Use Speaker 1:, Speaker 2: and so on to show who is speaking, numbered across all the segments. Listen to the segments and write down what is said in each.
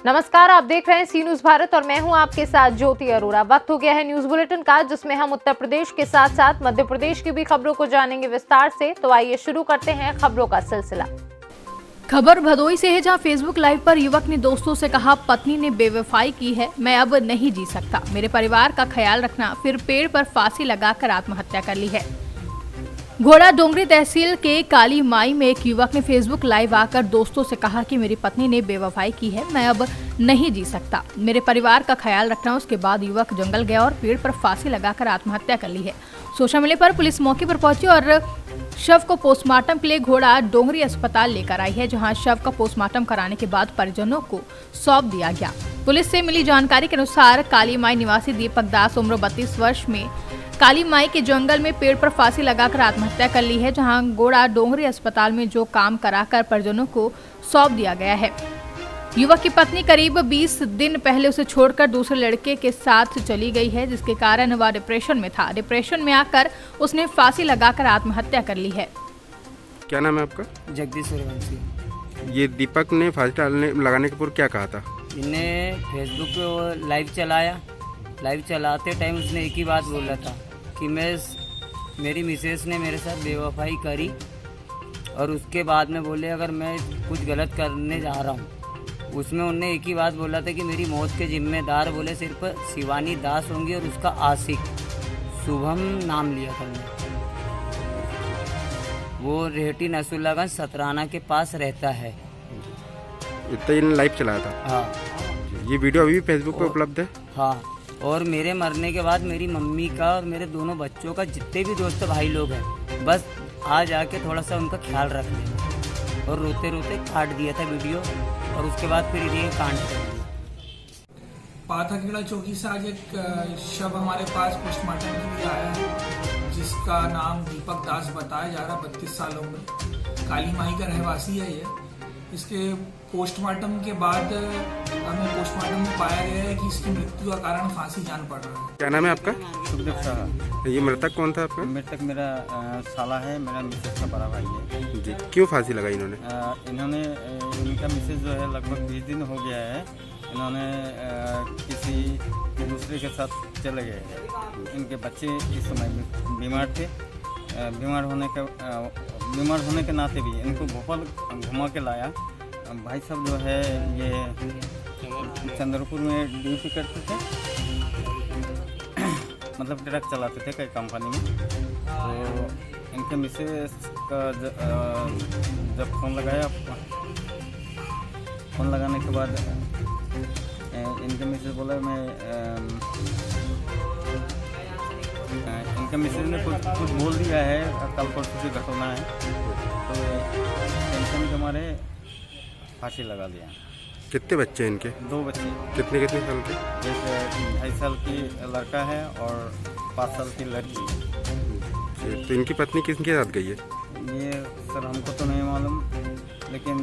Speaker 1: नमस्कार, आप देख रहे हैं सी न्यूज भारत और मैं हूं आपके साथ ज्योति अरोरा। वक्त हो गया है न्यूज बुलेटिन का, जिसमें हम उत्तर प्रदेश के साथ साथ मध्य प्रदेश की भी खबरों को जानेंगे विस्तार से। तो आइए शुरू करते हैं खबरों का सिलसिला।
Speaker 2: खबर भदोई से है, जहां फेसबुक लाइव पर युवक ने दोस्तों से कहा, पत्नी ने बेवफाई की है, मैं अब नहीं जी सकता, मेरे परिवार का ख्याल रखना। फिर पेड़ पर फांसी लगाकर आत्महत्या कर ली है। घोड़ा डोंगरी तहसील के काली माई में एक युवक ने फेसबुक लाइव आकर दोस्तों से कहा कि मेरी पत्नी ने बेवफाई की है, मैं अब नहीं जी सकता, मेरे परिवार का ख्याल रखना। उसके बाद युवक जंगल गया और पेड़ पर फांसी लगाकर आत्महत्या कर ली है। सूचना मिलने पर पुलिस मौके पर पहुंची और शव को पोस्टमार्टम के लिए घोड़ा डोंगरी अस्पताल लेकर आई है, जहां शव का पोस्टमार्टम कराने के बाद परिजनों को सौंप दिया गया। पुलिस से मिली जानकारी के अनुसार काली माई निवासी दीपक दास उम्र 32 वर्ष में काली माई के जंगल में पेड़ पर फांसी लगाकर आत्महत्या कर ली है, जहां घोड़ा डोंगरी अस्पताल में जो काम कराकर परिजनों को सौंप दिया गया है। युवक की पत्नी करीब 20 दिन पहले उसे छोड़कर दूसरे लड़के के साथ चली गई है, जिसके कारण वह डिप्रेशन में था। डिप्रेशन में आकर उसने फांसी लगाकर आत्महत्या कर ली है।
Speaker 3: क्या नाम है आपका?
Speaker 4: जगदीश सूर्यवंशी।
Speaker 3: ये दीपक ने फांसी लगाने के पूर्व क्या कहा था?
Speaker 4: इन्हें फेसबुक पे लाइव चलाया। लाइव चलाते टाइम उसने एक ही बात बोला था कि मेरी मिसेस ने मेरे साथ बेवफाई करी, और उसके बाद में बोले अगर मैं कुछ गलत करने जा रहा हूँ। उसमें उनने एक ही बात बोला था कि मेरी मौत के जिम्मेदार बोले सिर्फ शिवानी दास होंगी और उसका आशिक शुभम नाम लिया था उन्होंने। वो रेहटी नसुल्लागंज सतराना के पास रहता है।
Speaker 3: इतना इन्हें लाइव चलाया था?
Speaker 4: हाँ।
Speaker 3: ये वीडियो अभी भी फेसबुक पे उपलब्ध है?
Speaker 4: हाँ, और मेरे मरने के बाद मेरी मम्मी का और मेरे दोनों बच्चों का जितने भी दोस्त भाई लोग हैं, बस आ जाके थोड़ा सा उनका ख्याल रख लेना। और रोते रोते काट दिया था वीडियो, और उसके बाद फिर ये कांड कर दिया।
Speaker 5: पाथाखेड़ा चौकी से आज एक शव हमारे पास पोस्टमार्टम के लिए आया है, जिसका नाम दीपक दास बताया जा रहा है। 32 साल उम्र, काली माई का रहवासी है ये। इसके पोस्टमार्टम के बाद हमें पोस्टमार्टम में पाया गया है कि इसकी मृत्यु का कारण फांसी जान पड़ रहा है।
Speaker 3: क्या नाम है आपका?
Speaker 6: सुखदेव शाह।
Speaker 3: ये मृतक कौन था आपका?
Speaker 6: मृतक मेरा साला है, मेरा मिसेज का बड़ा भाई है
Speaker 3: जी। क्यों फांसी लगाई इन्होंने?
Speaker 6: इनका मिसेज जो है लगभग 20 दिन हो गया है, इन्होंने किसी दूसरे के साथ चले गए हैं। इनके बच्चे इस समय बीमार थे। बीमार होने के नाते भी इनको भोपाल घुमा के लाया। भाई साहब जो है ये चंद्रपुर में ड्यूटी करते थे, मतलब ट्रक चलाते थे कई कंपनी में। तो इनके मिसेज का जब फ़ोन लगाया, फ़ोन लगाने के बाद इनके मिसेज बोला इनके मिसेज ने कुछ बोल दिया है, कल परसों की घटना है, तो टेंशन के मारे फांसी लगा दिया।
Speaker 3: कितने बच्चे हैं इनके?
Speaker 6: 2 बच्चे।
Speaker 3: कितने साल के?
Speaker 6: एक 2.5 साल की लड़का है और 5 साल की लड़की।
Speaker 3: तो इनकी पत्नी किसके साथ गई है?
Speaker 6: ये सर हमको तो नहीं मालूम, लेकिन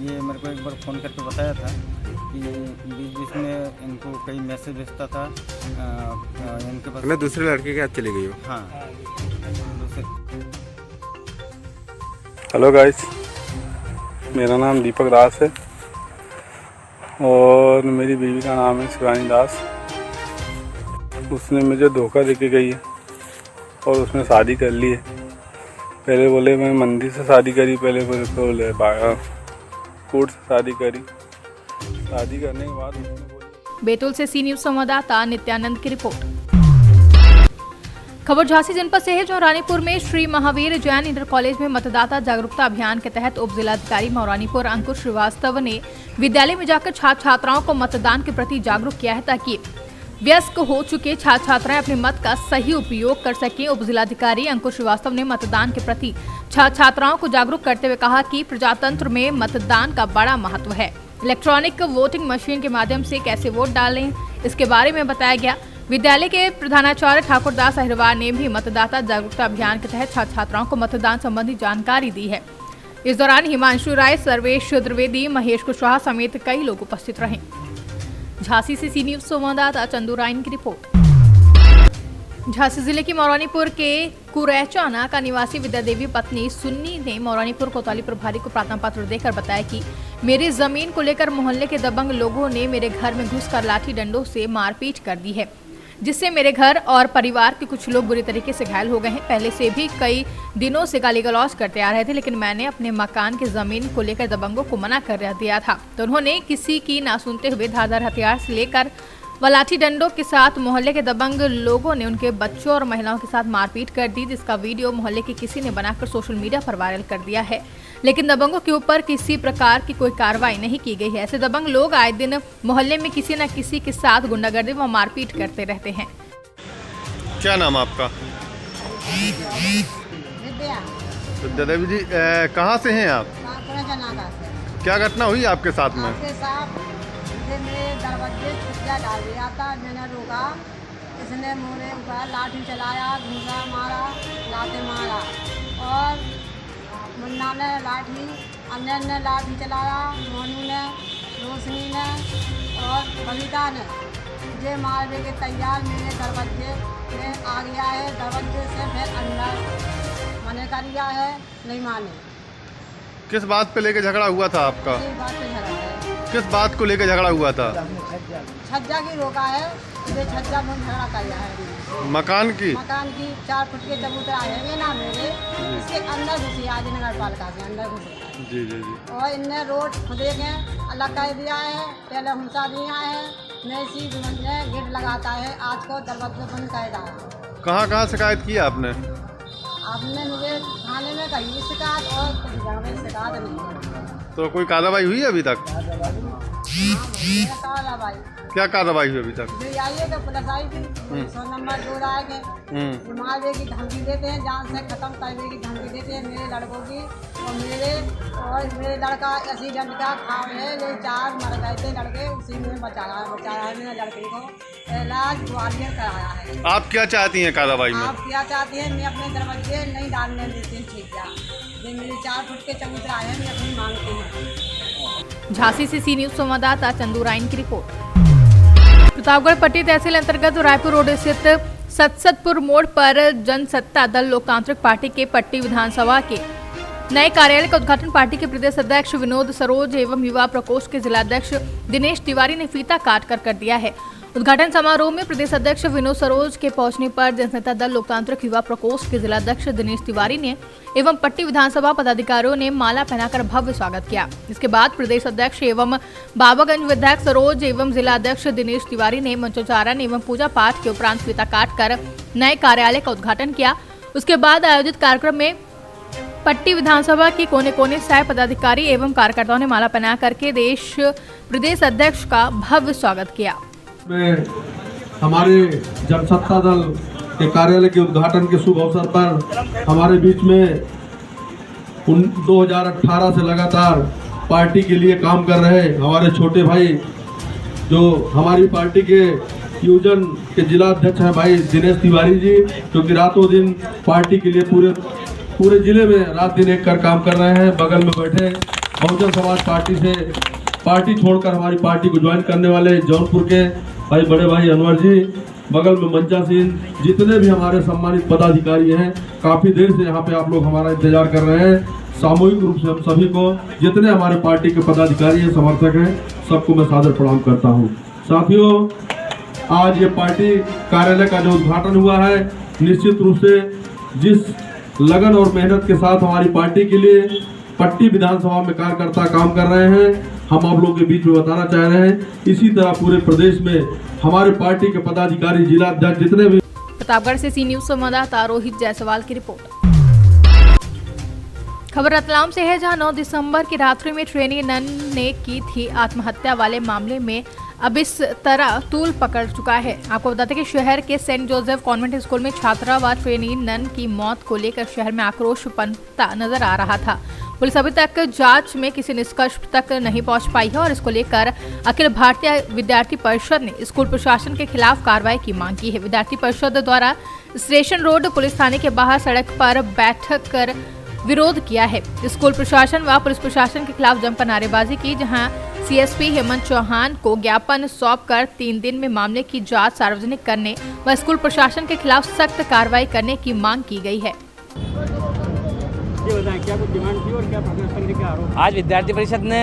Speaker 6: ये मेरे को एक बार फ़ोन करके बताया था कि बीच में इनको कई मैसेज भेजता था इनके पास।
Speaker 3: मैं दूसरे लड़के के साथ चली गई हूँ।
Speaker 6: हाँ, दूसरे।
Speaker 7: हेलो गाइस, मेरा नाम दीपक दास है और मेरी बीवी का नाम है शिवानी दास। उसने मुझे धोखा देके गई है और उसने शादी कर ली है। पहले बोले मैं मंदिर से शादी करी, पहले बोले कोर्ट से शादी करी। शादी करने के बाद उसने बोली।
Speaker 2: बैतूल से सी न्यूज संवाददाता नित्यानंद की रिपोर्ट। खबर झांसी जनपद से है, जो रानीपुर में श्री महावीर जैन इंटर कॉलेज में मतदाता जागरूकता अभियान के तहत उप जिलाधिकारी मौरानीपुर अंकुश श्रीवास्तव ने विद्यालय में जाकर छात्र छात्राओं को मतदान के प्रति जागरूक किया है, ताकि व्यस्क हो चुके छात्र छात्राएं अपने मत का सही उपयोग कर सकें। उप जिलाधिकारी अंकुश श्रीवास्तव ने मतदान के प्रति छात्र छात्राओं को जागरूक करते हुए कहा कि प्रजातंत्र में मतदान का बड़ा महत्व है। इलेक्ट्रॉनिक वोटिंग मशीन के माध्यम से कैसे वोट डालें, इसके बारे में बताया गया। विद्यालय के प्रधानाचार्य ठाकुरदास अहिरवार ने भी मतदाता जागरूकता अभियान के तहत छात्र छात्राओं को मतदान संबंधी जानकारी दी है। इस दौरान हिमांशु राय, सर्वेश द्विवेदी, महेश कुशवाहा समेत कई लोग उपस्थित रहे। झांसी से सी न्यूज संवाददाता चंदू रायन की रिपोर्ट। झांसी जिले की मौरानीपुर के कुरैचाना का निवासी विद्यादेवी पत्नी सुन्नी ने मौरानीपुर कोतवाली प्रभारी को प्रार्थना पत्र देकर बताया कि मेरी जमीन को लेकर मोहल्ले के दबंग लोगों ने मेरे घर में घुसकर लाठी डंडों से मारपीट कर दी है, जिससे मेरे घर और परिवार के कुछ लोग बुरी तरीके से घायल हो गए हैं। पहले से भी कई दिनों से गाली गलौज करते आ रहे थे, लेकिन मैंने अपने मकान की जमीन को लेकर दबंगों को मना कर दिया था, तो उन्होंने किसी की ना सुनते हुए धारदार हथियार से लेकर व लाठी डंडों के साथ मोहल्ले के दबंग लोगों ने उनके बच्चों और महिलाओं के साथ मारपीट कर दी, जिसका वीडियो मोहल्ले के किसी ने बनाकर सोशल मीडिया पर वायरल कर दिया है। लेकिन दबंगों के ऊपर किसी प्रकार की कोई कार्रवाई नहीं की गई है। ऐसे दबंग लोग आए दिन मोहल्ले में किसी न किसी के साथ गुंडागर्दी व मारपीट करते रहते हैं।
Speaker 8: क्या नाम आपका? विद्या देवी जी, कहाँ से हैं आप? क्या घटना हुई आपके साथ में?
Speaker 9: मेरे दरवाजे छुट्टिया डाल दिया था, मैंने रोका, इसने मोरे ऊपर लाठी चलाया, घूसा मारा, लाते मारा और मुन्ना ने लाठी, अन्य ने लाठी चलाया, मोनू ने, रोशनी ने और कविता ने ये मारने के तैयार मेरे दरवाजे में आ गया है। दरवाजे से फिर अंदर मने कर लिया है, नहीं माने।
Speaker 8: किस बात पे लेके झगड़ा हुआ था आपका?
Speaker 9: इसी बात पे झगड़ा है।
Speaker 8: किस बात को लेकर झगड़ा हुआ था?
Speaker 9: छज्जा की रोका है, ये छज्जा में झगड़ा कर है।
Speaker 8: मकान की
Speaker 9: 4 फुट के चबूतरा है ना मेरे, इसके अंदर घुसी आज नगर पालिका के अंदर घुसे।
Speaker 8: जी जी जी।
Speaker 9: और इनने रोड खुदे के अलग कर दिया है, पहले हमसा दिया है, मैं इसी ने गेट लगाता है, आज को दरवाजे बंद कर रहा है।
Speaker 8: कहाँ शिकायत की आपने?
Speaker 9: आपने मुझे थाने में कही शिकायत और कुछ जगह में शिकायत नहीं।
Speaker 8: तो कोई कार्रवाई हुई है अभी तक?
Speaker 9: कार्रवाई
Speaker 8: क्या कार्रवाई हुई अभी तक?
Speaker 9: जो आइए तो पुलिस आई थी, 100 नंबर 2 आएंगे, मारने की धमकी देते हैं, जान से खत्म करने की धमकी देते हैं मेरे लड़कों की। और मेरे लड़का एक्सीडेंट का खाव है, जो 4 मर गए थे लड़के, उसी में बचाया है मेरे लड़के को, इलाज ग्वालियर कराया है।
Speaker 8: आप क्या चाहती हैं कार्रवाई में?
Speaker 9: आप क्या चाहती हैं? मैं अपने दरवाजे नहीं डालने देती, ठीक है, जो मेरे 4 फुट के चबूतरा है, मैं अपनी मांगती हूँ।
Speaker 2: झांसी से सी न्यूज संवाददाता चंदू राइन की रिपोर्ट। प्रतापगढ़ पट्टी तहसील अंतर्गत रायपुर रोड स्थित सतसतपुर मोड़ पर जनसत्ता दल लोकतांत्रिक पार्टी के पट्टी विधानसभा के नए कार्यालय का उद्घाटन पार्टी के प्रदेश अध्यक्ष विनोद सरोज एवं युवा प्रकोष्ठ के जिलाध्यक्ष दिनेश तिवारी ने फीता काट कर दिया है। उद्घाटन समारोह में प्रदेश अध्यक्ष विनोद सरोज के पहुंचने पर जनसत्ता दल लोकतांत्रिक युवा प्रकोष्ठ के जिलाध्यक्ष दिनेश तिवारी ने एवं पट्टी विधानसभा पदाधिकारियों ने माला पहनाकर भव्य स्वागत किया। इसके बाद प्रदेश अध्यक्ष एवं बाबागंज विधायक सरोज एवं जिलाध्यक्ष दिनेश तिवारी ने मंत्रोच्चारण एवं पूजा पाठ के उपरांत फीता काट कर नए कार्यालय का उद्घाटन किया। उसके बाद आयोजित कार्यक्रम में पट्टी विधानसभा के कोने कोने से पदाधिकारी एवं कार्यकर्ताओं ने माला पहना करके प्रदेश अध्यक्ष का भव्य स्वागत किया।
Speaker 10: में हमारे जनसत्ता दल के कार्यालय के उद्घाटन के शुभ अवसर पर हमारे बीच में 2018 से लगातार पार्टी के लिए काम कर रहे हमारे छोटे भाई, जो हमारी पार्टी के यूजन के जिला अध्यक्ष हैं भाई दिनेश तिवारी जी, जो कि रातों दिन पार्टी के लिए पूरे जिले में रात दिन एक कर काम कर रहे हैं। बगल में बैठे बहुजन समाज पार्टी से पार्टी छोड़कर हमारी पार्टी को ज्वाइन करने वाले जौनपुर के भाई बड़े भाई अनवर जी, बगल में मंचा सिंह, जितने भी हमारे सम्मानित पदाधिकारी हैं, काफ़ी देर से यहाँ पे आप लोग हमारा इंतजार कर रहे हैं। सामूहिक रूप से हम सभी को, जितने हमारे पार्टी के पदाधिकारी हैं, समर्थक हैं, सबको मैं सादर प्रणाम करता हूँ। साथियों, आज ये पार्टी कार्यालय का जो उद्घाटन हुआ है, निश्चित रूप से जिस लगन और मेहनत के साथ हमारी पार्टी के लिए पट्टी विधानसभा में कार्यकर्ता काम कर रहे हैं, हम आप लोगों के बीच में बताना चाह रहे हैं। इसी तरह पूरे प्रदेश में हमारे पार्टी के पदाधिकारी, जिला अध्यक्ष, जितने भी।
Speaker 2: प्रतापगढ़ से सी न्यूज संवाददाता रोहित जायसवाल की रिपोर्ट। खबर रतलाम से है, जहां 9 दिसंबर की रात्रि में ट्रेनी नन ने की थी आत्महत्या वाले मामले में अब इस तरह तूल पकड़ चुका है। आपको बता दें कि शहर के सेंट जोसेफ कॉन्वेंट स्कूल में छात्रा व ट्रेनी नन की मौत को लेकर शहर में आक्रोश पनपता नजर आ रहा था। पुलिस अभी तक जांच में किसी निष्कर्ष तक नहीं पहुंच पाई है और इसको लेकर अखिल भारतीय विद्यार्थी परिषद ने स्कूल प्रशासन के खिलाफ कार्रवाई की मांग की है। विद्यार्थी परिषद द्वारा स्टेशन रोड पुलिस थाने के बाहर सड़क पर बैठक कर विरोध किया है। स्कूल प्रशासन व पुलिस प्रशासन के खिलाफ जमकर नारेबाजी की, जहां सीएसपी हेमंत चौहान को ज्ञापन सौंपकर 3 दिन में मामले की जांच सार्वजनिक करने व स्कूल प्रशासन के खिलाफ सख्त कार्रवाई करने की मांग की गई है।
Speaker 6: क्या कुछ डिमांड थी और क्या प्रदर्शन लेके आरोप?
Speaker 11: आज विद्यार्थी परिषद ने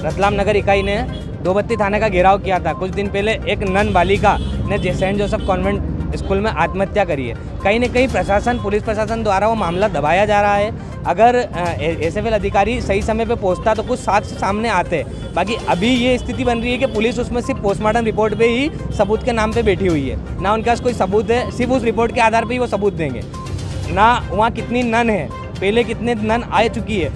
Speaker 11: रतलाम नगर इकाई ने दोबत्ती थाने का घेराव किया था। कुछ दिन पहले एक नन बालिका ने सेंट जोसेफ कॉन्वेंट स्कूल में आत्महत्या करी है। कहीं न कहीं प्रशासन, पुलिस प्रशासन द्वारा वो मामला दबाया जा रहा है। अगर एसएफएल अधिकारी सही समय पे पहुंचता तो कुछ साक्ष्य सामने आते। बाकी अभी ये स्थिति बन रही है कि पुलिस उसमें सिर्फ पोस्टमार्टम रिपोर्ट पे ही सबूत के नाम पे बैठी हुई है, ना उनके पास कोई सबूत है। सिर्फ उस रिपोर्ट के आधार पर ही वो सबूत देंगे, ना वहाँ कितनी नन है, पहले कितने नन आ चुकी है।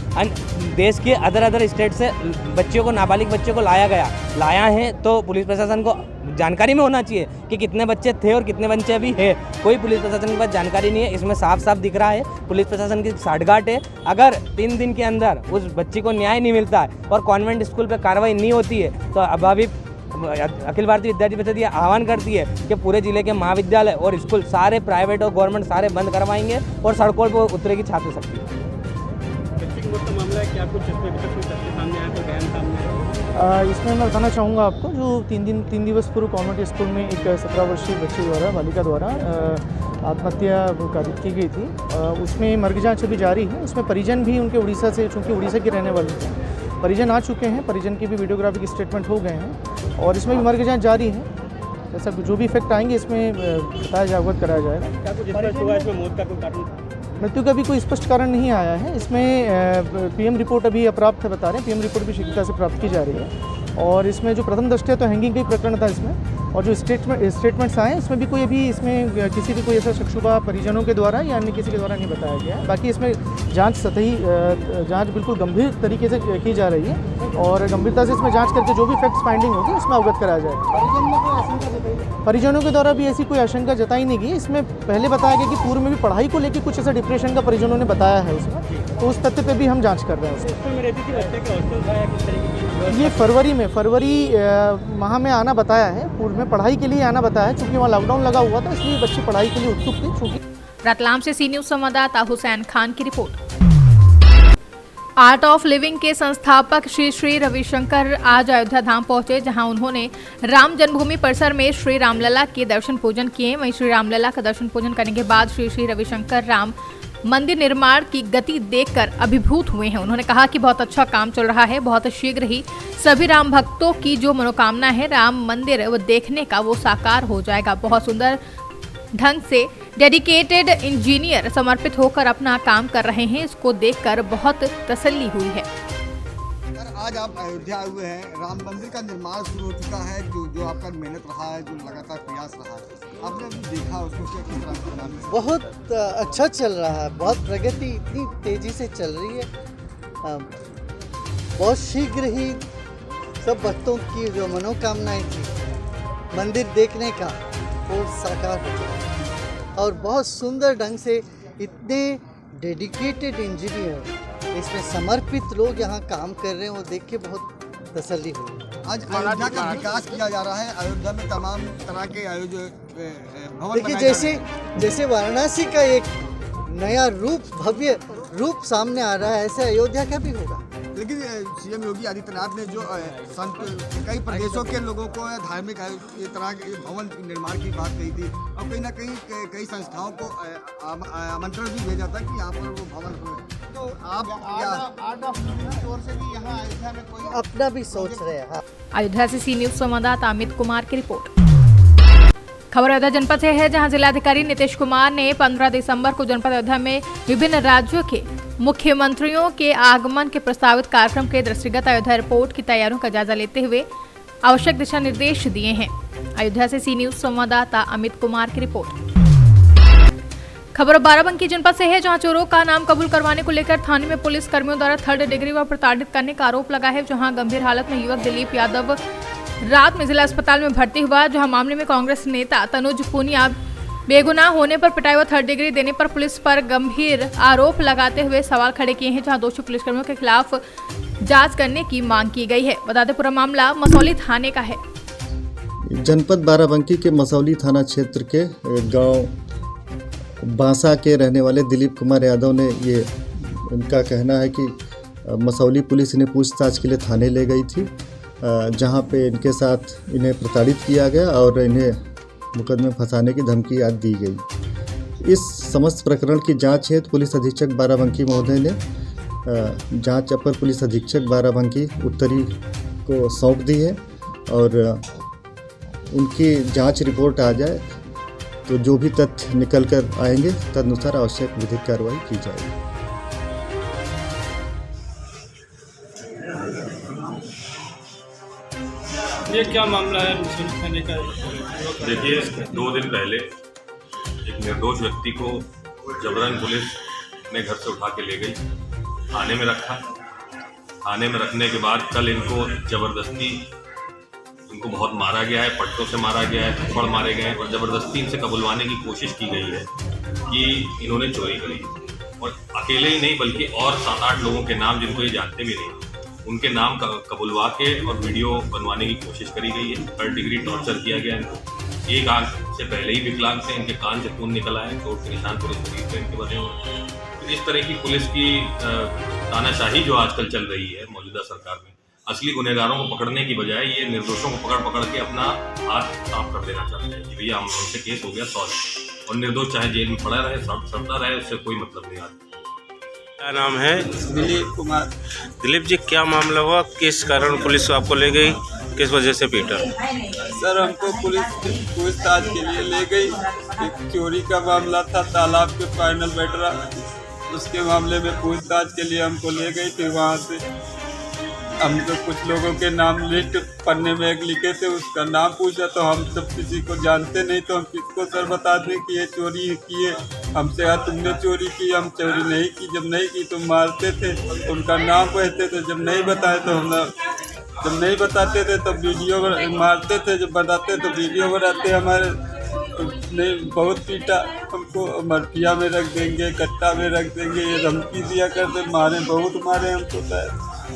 Speaker 11: देश के अदर स्टेट से बच्चों को, नाबालिग बच्चों को लाया है तो पुलिस प्रशासन को जानकारी में होना चाहिए कि कितने बच्चे थे और कितने बच्चे अभी है। कोई पुलिस प्रशासन के पास जानकारी नहीं है। इसमें साफ साफ दिख रहा है पुलिस प्रशासन की साठगांठ है। अगर 3 दिन के अंदर उस बच्ची को न्याय नहीं मिलता है और कॉन्वेंट स्कूल पर कार्रवाई नहीं होती है तो अभी अखिल भारतीय विद्यार्थी परिषद ये आह्वान करती है कि पूरे जिले के महाविद्यालय और स्कूल सारे प्राइवेट और गवर्नमेंट सारे बंद करवाएंगे और सड़कों पर उतरेगी छात्र शक्ति।
Speaker 6: मामला है, क्या कुछ इसमें सामने आया, तो बयान सामने आया?
Speaker 12: इसमें मैं बताना चाहूँगा आपको, जो 3 दिवस पूर्व कॉन्वेंट स्कूल में एक 17 वर्षीय बच्ची द्वारा, बालिका द्वारा आत्महत्या की गई थी, उसमें मर्ग जांच अभी जारी है। उसमें परिजन भी उनके उड़ीसा से, चूँकि उड़ीसा के रहने वाले थे, परिजन आ चुके हैं। परिजन की भी वीडियोग्राफिक स्टेटमेंट हो गए हैं और इसमें भी मर्ग जांच जारी है। जैसा जो भी फैक्ट आएंगे इसमें बताया जाएगा, अवगत कराया जाएगा।
Speaker 6: क्या कुछ स्पष्ट हुआ इसमें मौत का कोई कारण था?
Speaker 12: मृत्यु का भी कोई स्पष्ट कारण नहीं आया है। इसमें पीएम रिपोर्ट अभी अप्राप्त है, बता रहे हैं। पीएम रिपोर्ट भी शीघ्रता से प्राप्त की जा रही है। और इसमें जो प्रथम दृष्टया तो हैंगिंग का ही प्रकरण था इसमें, और जो स्टेटमेंट्स आए इसमें भी कोई अभी इसमें किसी भी कोई ऐसा शख्सुबा परिजनों के द्वारा या अन्य किसी के द्वारा नहीं बताया गया है। बाकी इसमें जांच बिल्कुल गंभीर तरीके से की जा रही है और गंभीरता से इसमें जांच करके जो भी फैक्ट्स फाइंडिंग होगी उसमें अवगत कराया जाएगा। परिजनों के द्वारा भी ऐसी कोई आशंका जताई नहीं गई। इसमें पहले बताया गया कि पूर्व में भी पढ़ाई को लेकर कुछ ऐसा डिप्रेशन का परिजनों ने बताया है उसमें, तो उस तथ्य पे भी हम जांच कर रहे हैं। ये फरवरी माह में आना बताया है, पूर्व में पढ़ाई के लिए आना बताया है। चूँकि वहाँ लॉकडाउन लगा हुआ था इसलिए बच्ची पढ़ाई के लिए उत्सुक थी। चूँकि
Speaker 2: रतलाम से सी न्यूज़ संवाददाता हुसैन खान की रिपोर्ट। आर्ट ऑफ लिविंग के संस्थापक श्री रविशंकर आज अयोध्या धाम पहुंचे, जहां उन्होंने राम जन्मभूमि परिसर में श्री रामलला के दर्शन पूजन किए। वहीं श्री रामलला का दर्शन पूजन करने के बाद श्री रविशंकर राम मंदिर निर्माण की गति देखकर अभिभूत हुए हैं। उन्होंने कहा कि बहुत अच्छा काम चल रहा है, बहुत शीघ्र ही सभी राम भक्तों की जो मनोकामना है राम मंदिर वो देखने का वो साकार हो जाएगा। बहुत सुंदर ढंग से डेडिकेटेड इंजीनियर समर्पित होकर अपना काम कर रहे हैं, इसको देखकर बहुत तसल्ली हुई है।
Speaker 13: आज आप अयोध्या आए हुए हैं, राम मंदिर का निर्माण शुरू हो चुका है, जो आपका मेहनत रहा है, जो लगातार प्रयास रहा है, आपने अभी देखा उसको किस तरह से बनाने?
Speaker 14: बहुत अच्छा चल रहा है, बहुत प्रगति इतनी तेजी से चल रही है। बहुत शीघ्र ही सब भक्तों की जो मनोकामनाएं थी मंदिर देखने का वो साकार हो जाएगा और बहुत सुंदर ढंग से इतने डेडिकेटेड इंजीनियर, इसमें समर्पित लोग यहाँ काम कर रहे हैं, वो देख के बहुत तसल्ली हुई।
Speaker 13: आज अयोध्या का विकास किया जा रहा है, अयोध्या में तमाम तरह के भवन
Speaker 14: देखिए जैसे वाराणसी का एक नया भव्य रूप सामने आ रहा है, ऐसे अयोध्या का भी होगा।
Speaker 13: लेकिन सीएम योगी आदित्यनाथ ने जो कई प्रदेशों के लोगों को धार्मिक तरह के भवन निर्माण की बात कही थी और कहीं ना कहीं कई संस्थाओं को आमंत्रण भी भेजा था कि यहाँ पर वो भवन हो। तो आप आर्ट ऑफ लिविंग की ओर से भी यहाँ अयोध्या में कोई
Speaker 14: अपना भी सोच रहे हैं?
Speaker 2: अयोध्या से सी न्यूज़ संवाददाता अमित कुमार की रिपोर्ट। खबर अयोध्या जनपद से है, जहां जिलाधिकारी नीतीश कुमार ने 15 दिसंबर को जनपद अयोध्या में विभिन्न राज्यों के मुख्यमंत्रियों के आगमन के प्रस्तावित कार्यक्रम के दृष्टिगत अयोध्या एयरपोर्ट की तैयारियों का जायजा लेते हुए आवश्यक दिशा निर्देश दिए हैं। अयोध्या से सी न्यूज़ संवाददाता अमित कुमार की रिपोर्ट। खबर बाराबंकी जनपद से है, जहां चोरों का नाम कबूल करवाने को लेकर थाने में पुलिस कर्मियों द्वारा 3rd डिग्री व प्रताड़ित करने का आरोप लगा है। जहां गंभीर हालत में युवक दिलीप यादव रात में जिला अस्पताल में भर्ती हुआ। जहां मामले में कांग्रेस नेता तनुज पूनिया बेगुनाह होने पर पिटाई व 3rd डिग्री देने पर पुलिस पर गंभीर आरोप लगाते हुए सवाल खड़े किए हैं। जहां दोषी पुलिसकर्मियों के खिलाफ जांच करने की मांग की गई है। बता दें पूरा मामला मसौली थाने का है।
Speaker 15: जनपद बाराबंकी के मसौली थाना क्षेत्र के गांव बांसा के रहने वाले दिलीप कुमार यादव ने ये इनका कहना है कि मसौली पुलिस इन्हें पूछताछ के लिए थाने ले गई थी, जहां पे इनके साथ इन्हें प्रताड़ित किया गया और इन्हें मुकदमे फंसाने की धमकी आज दी गई। इस समस्त प्रकरण की जांच हेतु पुलिस अधीक्षक बाराबंकी महोदय ने जांच अपर पुलिस अधीक्षक बाराबंकी उत्तरी को सौंप दी है और उनकी जांच रिपोर्ट आ जाए तो जो भी तथ्य निकल कर आएंगे तदनुसार आवश्यक विधिक कार्रवाई की जाएगी।
Speaker 16: ये क्या मामला है थाने का?
Speaker 17: देखिए, 2 दिन पहले एक निर्दोष व्यक्ति को जबरन पुलिस ने घर से उठा के ले गई, थाने में रखा। थाने में रखने के बाद कल इनको जबरदस्ती इनको बहुत मारा गया है, पट्टों से मारा गया है, थप्पड़ मारे गए हैं और ज़बरदस्ती इनसे कबुलवाने की कोशिश की गई है कि इन्होंने चोरी करी। और अकेले ही नहीं बल्कि और 7-8 लोगों के नाम जिनको ये जानते भी नहीं, उनके नाम कबुलवा के और वीडियो बनवाने की कोशिश करी गई है। 3rd डिग्री टॉर्चर किया गया इनको। एक आंख से पहले ही विकलांग थे, इनके कान से खून निकल आए, चोट के निशान पूरे शरीर पे इनके बने हुए। तो इस तरह की पुलिस की तानाशाही जो आजकल चल रही है मौजूदा सरकार में, असली गुनहगारों को पकड़ने की बजाय ये निर्दोषों को पकड़ के अपना हाथ साफ कर देना चाहते हैं कि भैया हमसे केस हो गया, सॉरी। और निर्दोष चाहे जेल में पड़ा रहे, सड़ता रहे, उससे कोई मतलब नहीं आता।
Speaker 18: क्या नाम है?
Speaker 16: दिलीप कुमार।
Speaker 18: दिलीप जी, क्या मामला हुआ? किस कारण पुलिस आपको ले गई? किस वजह से पीटा?
Speaker 16: सर, हमको पुलिस पूछताछ के लिए ले गई। एक चोरी का मामला था, तालाब के फाइनल बैटरा, उसके मामले में पूछताछ के लिए हमको ले गई। फिर वहाँ से हम तो कुछ लोगों के नाम लिस्ट पन्ने में एक लिखे थे, उसका नाम पूछा तो हम सब किसी को जानते नहीं, तो हम किसको सर बता दें कि ये चोरी की है। हमसे यार तुमने चोरी की, हम चोरी नहीं की। जब नहीं की तो मारते थे, उनका नाम कहते थे। जब नहीं बताए तो जब नहीं बताते थे तो वीडियो मारते थे, जब बताते तो वीडियो बनाते। हमारे नहीं बहुत पीटा हमको, मरपिया में रख देंगे, कट्टा में रख देंगे, ये धमकी दिया करते। मारे, बहुत मारे हमको,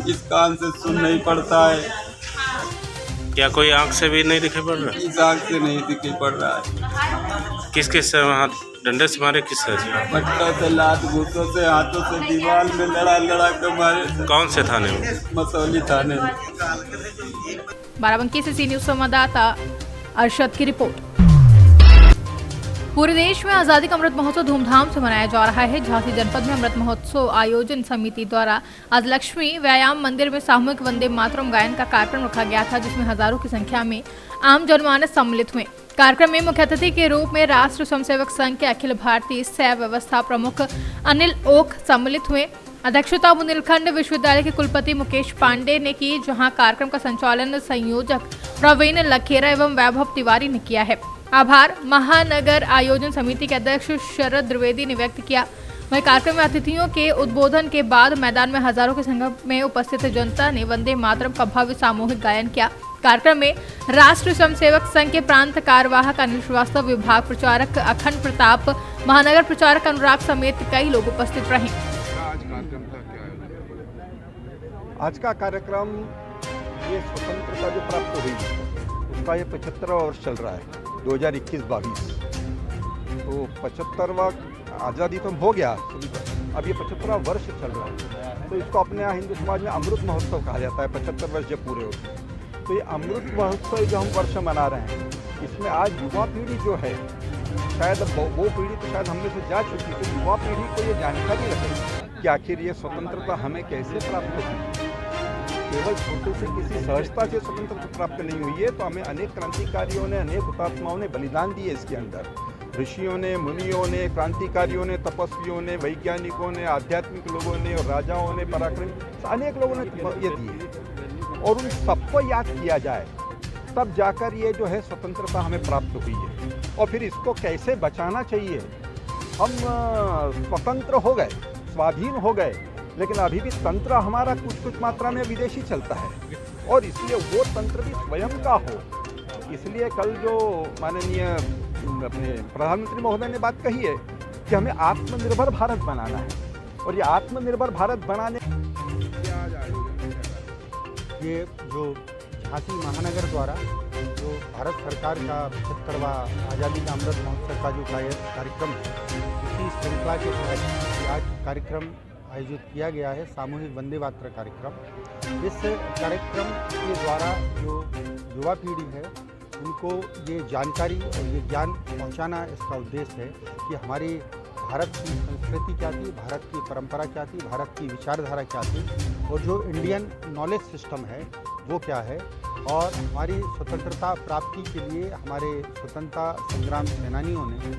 Speaker 16: इस कान से सुन नहीं पड़ता है।
Speaker 18: क्या कोई आंख से भी नहीं दिखाई पड़ रहा?
Speaker 16: इस आंख से नहीं दिखाई पड़ रहा है।
Speaker 18: किस किस से हाथ डंडे से मारे? किस से?
Speaker 16: पट्टों से, लात घूसों से, हाथों से, दीवार में लड़ा कर मारे।
Speaker 18: कौन से थाने में?
Speaker 16: मसौली थाने में।
Speaker 2: बाराबंकी से सी न्यूज संवाददाता अरशद की रिपोर्ट। पूरे देश में आजादी का अमृत महोत्सव धूमधाम से मनाया जा रहा है। झांसी जनपद में अमृत महोत्सव आयोजन समिति द्वारा आज लक्ष्मी व्यायाम मंदिर में सामूहिक वंदे मातरम गायन का कार्यक्रम रखा गया था, जिसमें हजारों की संख्या में आम जनमानस सम्मिलित हुए। कार्यक्रम में मुख्य अतिथि के रूप में राष्ट्र स्वयंसेवक संघ के अखिल भारतीय सह व्यवस्था प्रमुख अनिल ओक सम्मिलित हुए। अध्यक्षता बुंदेलखंड विश्वविद्यालय के कुलपति मुकेश पांडे ने की, जहां कार्यक्रम का संचालन संयोजक प्रवीण लखेरा एवं वैभव तिवारी ने किया है। आभार महानगर आयोजन समिति के अध्यक्ष शरद द्विवेदी ने व्यक्त किया। वहीं कार्यक्रम में अतिथियों के उद्बोधन के बाद मैदान में हजारों की संख्या में उपस्थित जनता ने वंदे मातरम का भव्य सामूहिक गायन किया। कार्यक्रम में राष्ट्रीय स्वयंसेवक संघ के प्रांत कार्यवाहक अनिल श्रीवास्तव, विभाग प्रचारक अखंड प्रताप, महानगर प्रचारक अनुराग समेत कई लोग उपस्थित रहे।
Speaker 19: आज का कार्यक्रम ये स्वतंत्रता जो प्राप्त हुई उसका ये 75वां वर्ष चल रहा है, 2021-22। तो 75वां आज़ादी तो हो गया, अब ये 75वां वर्ष चल रहा है। तो इसको अपने यहाँ हिंदू समाज में अमृत महोत्सव कहा जाता है। 75 वर्ष जब पूरे होते हैं तो ये अमृत महोत्सव जो हम वर्ष मना रहे हैं, इसमें आज युवा पीढ़ी जो है, शायद वो पीढ़ी तो शायद हमने से जा चुकी, तो युवा पीढ़ी को ये जानकारी रहे कि आखिर ये स्वतंत्रता हमें कैसे प्राप्त हुई। केवल छोटे से किसी सहजता से स्वतंत्रता प्राप्त नहीं हुई है, तो हमें अनेक क्रांतिकारियों ने, अनेक हुतात्माओं ने बलिदान दिए इसके अंदर। ऋषियों ने, मुनियों ने, क्रांतिकारियों ने, तपस्वियों ने, वैज्ञानिकों ने, आध्यात्मिक लोगों ने और राजाओं ने, पराक्रमी, अनेक लोगों ने ये दिए। और उन सबको याद किया जाए तब जाकर ये जो है स्वतंत्रता हमें प्राप्त हुई है। और फिर इसको कैसे बचाना चाहिए। हम स्वतंत्र हो गए, स्वाधीन हो गए, लेकिन अभी भी तंत्र हमारा कुछ मात्रा में विदेशी चलता है, और इसलिए वो तंत्र भी स्वयं का हो। इसलिए कल जो माननीय अपने प्रधानमंत्री महोदय ने बात कही है कि हमें आत्मनिर्भर भारत बनाना है, और ये आत्मनिर्भर भारत बनाने
Speaker 20: ये जो झांसी महानगर द्वारा जो भारत सरकार का 75वां आज़ादी का अमृत महोत्सव का जो कार्यक्रम है, उसी श्रृंखला के तहत आज कार्यक्रम आयोजित किया गया है सामूहिक वंदे मातरम कार्यक्रम। इस कार्यक्रम के द्वारा जो युवा पीढ़ी है उनको ये जानकारी और ये ज्ञान पहुंचाना इसका उद्देश्य है कि हमारी भारत की संस्कृति क्या थी, भारत की परंपरा क्या थी, भारत की विचारधारा क्या थी और जो इंडियन नॉलेज सिस्टम है वो क्या है और हमारी स्वतंत्रता प्राप्ति के लिए हमारे स्वतंत्रता संग्राम सेनानियों ने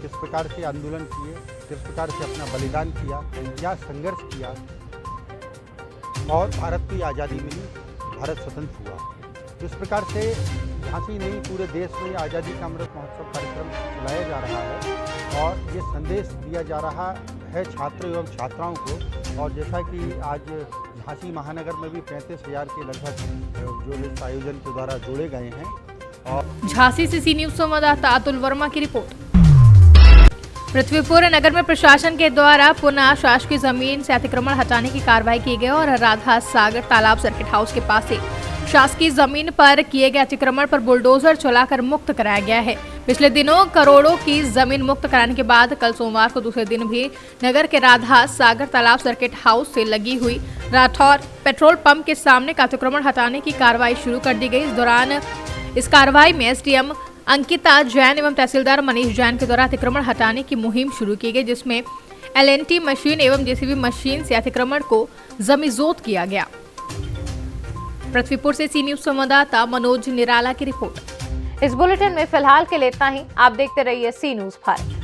Speaker 20: किस प्रकार से आंदोलन किए, किस प्रकार से अपना बलिदान किया, क्या संघर्ष किया और भारत को आज़ादी मिली, भारत स्वतंत्र हुआ। इस प्रकार से यहाँ से ही नहीं पूरे देश में आज़ादी का अमृत महोत्सव कार्यक्रम चलाया जा रहा है और ये संदेश दिया जा रहा है छात्र एवं छात्राओं को। और जैसा कि आज झांसी महानगर में भी 35,000 के लगभग जो इस आयोजन के द्वारा जोड़े गए हैं। और
Speaker 2: झांसी से सी न्यूज संवाददाता अतुल वर्मा की रिपोर्ट। पृथ्वीपुर नगर में प्रशासन के द्वारा पुनः शासकीय जमीन से अतिक्रमण हटाने की कार्रवाई की गई और राधा सागर तालाब सर्किट हाउस के पास से शासकीय जमीन पर किए गए अतिक्रमण पर बुलडोजर चलाकर मुक्त कराया गया है। पिछले दिनों करोड़ों की जमीन मुक्त कराने के बाद कल सोमवार को दूसरे दिन भी नगर के राधा सागर तालाब सर्किट हाउस से लगी हुई राठौर पेट्रोल पंप के सामने का अतिक्रमण हटाने की कार्रवाई शुरू कर दी गई। इस दौरान इस कार्रवाई में एसडीएम अंकिता जैन एवं तहसीलदार मनीष जैन के द्वारा अतिक्रमण हटाने की मुहिम शुरू की गई, जिसमें एलएनटी मशीन एवं जेसीबी मशीन से अतिक्रमण को जमीजोत किया गया। पृथ्वीपुर से सी न्यूज संवाददाता मनोज निराला की रिपोर्ट।
Speaker 1: इस बुलेटिन में फिलहाल के लिए इतना ही। आप देखते रहिए सी न्यूज भारत।